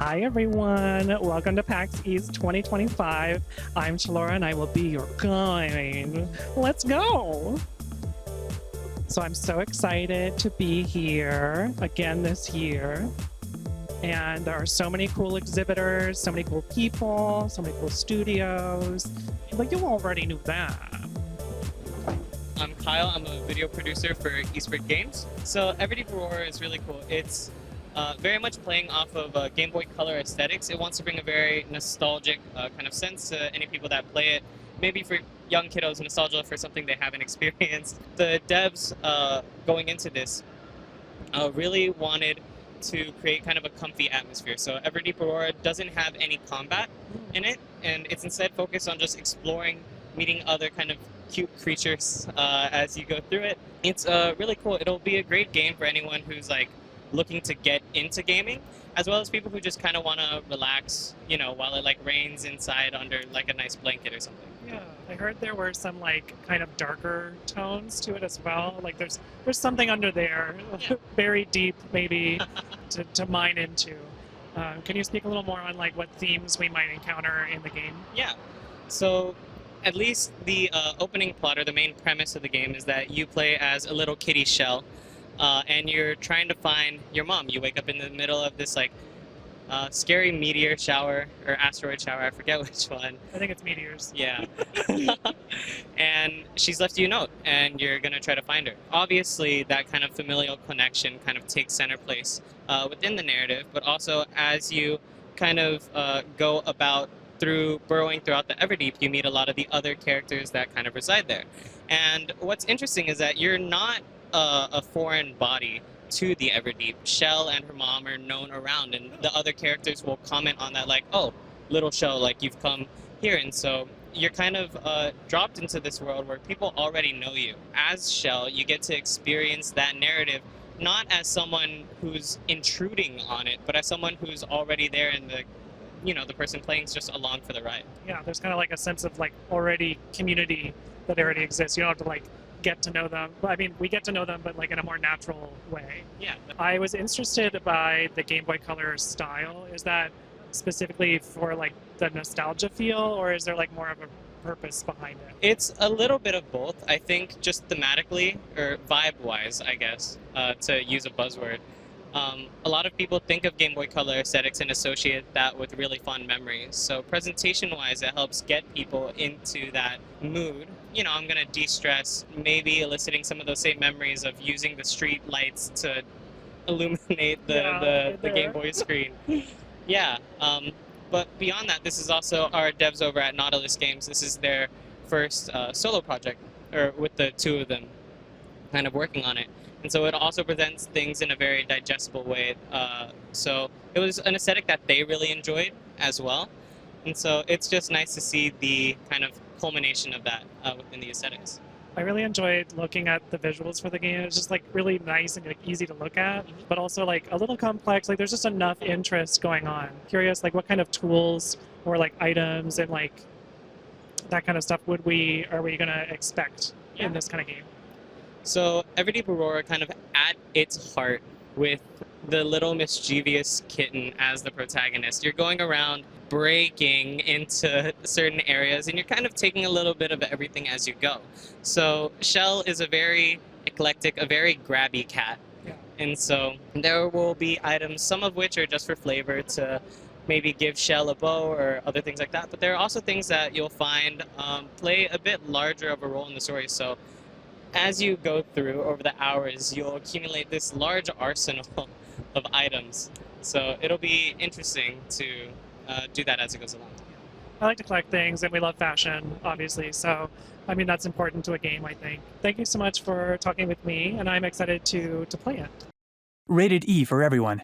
Hi everyone, welcome to PAX East 2025. I'm Chelora and I will be your guide. Let's go! So I'm so excited to be here again this year. And there are so many cool exhibitors, so many cool people, so many cool studios. But you already knew that. I'm Kyle. I'm a video producer for Eastward Games. So Everdeep Aurora is really cool. It's very much playing off of Game Boy Color aesthetics. It wants to bring a very nostalgic kind of sense to any people that play it. Maybe for young kiddos, nostalgia for something they haven't experienced. The devs going into this really wanted to create kind of a comfy atmosphere. So Everdeep Aurora doesn't have any combat in it, and it's instead focused on just exploring, meeting other kind of cute creatures as you go through it. It's really cool. It'll be a great game for anyone who's like looking to get into gaming, as well as people who just kind of want to relax, you know, while it like rains inside under like a nice blanket or something. Yeah, I heard there were some like kind of darker tones to it as well. Like there's something under there, Yeah. very deep maybe to mine into. Can you speak a little more on like what themes we might encounter in the game? Yeah. So at least the opening plot or the main premise of the game is that you play as a little kitty shell, and you're trying to find your mom. You wake up in the middle of this like scary meteor shower or asteroid shower. I forget which one. I think it's meteors. Yeah. And she's left you a note, and you're going to try to find her. Obviously, that kind of familial connection kind of takes center place within the narrative, but also as you kind of go about through burrowing throughout the Everdeep, you meet a lot of the other characters that kind of reside there. And what's interesting is that you're not a foreign body to the Everdeep. Shell and her mom are known around, and the other characters will comment on that, like, oh, little Shell, like, you've come here. And so you're kind of dropped into this world where people already know you. As Shell, you get to experience that narrative not as someone who's intruding on it, but as someone who's already there, and the person playing is just along for the ride. Yeah, there's kind of like a sense of like already community that already exists. You don't have to like get to know them. I mean, we get to know them, but like in a more natural way. Yeah. I was interested by the Game Boy Color style. Is that specifically for like the nostalgia feel, or is there like more of a purpose behind it? It's a little bit of both. I think just thematically or vibe-wise, I guess, to use a buzzword. A lot of people think of Game Boy Color aesthetics and associate that with really fond memories. So presentation-wise, it helps get people into that mood. You know, I'm going to de-stress, maybe eliciting some of those same memories of using the street lights to illuminate the Game Boy screen. Yeah. But beyond that, this is also our devs over at Nautilus Games. This is their first solo project, or with the two of them kind of working on it. And so it also presents things in a very digestible way. So it was an aesthetic that they really enjoyed as well. And so it's just nice to see the kind of culmination of that within the aesthetics. I really enjoyed looking at the visuals for the game. It's just like really nice and like easy to look at, but also like a little complex. Like there's just enough interest going on. Curious, like what kind of tools or like items and like that kind of stuff are we gonna expect in this kind of game? So Everdeep Aurora kind of at its heart with the little mischievous kitten as the protagonist. You're going around breaking into certain areas, and you're kind of taking a little bit of everything as you go. So Shell is a very eclectic, a very grabby cat. Yeah. And so there will be items, some of which are just for flavor to maybe give Shell a bow or other things like that. But there are also things that you'll find play a bit larger of a role in the story. So as you go through over the hours, you'll accumulate this large arsenal of items. So it'll be interesting to do that as it goes along. I like to collect things, and we love fashion, obviously. So, I mean, that's important to a game, I think. Thank you so much for talking with me, and I'm excited to play it. Rated E for everyone.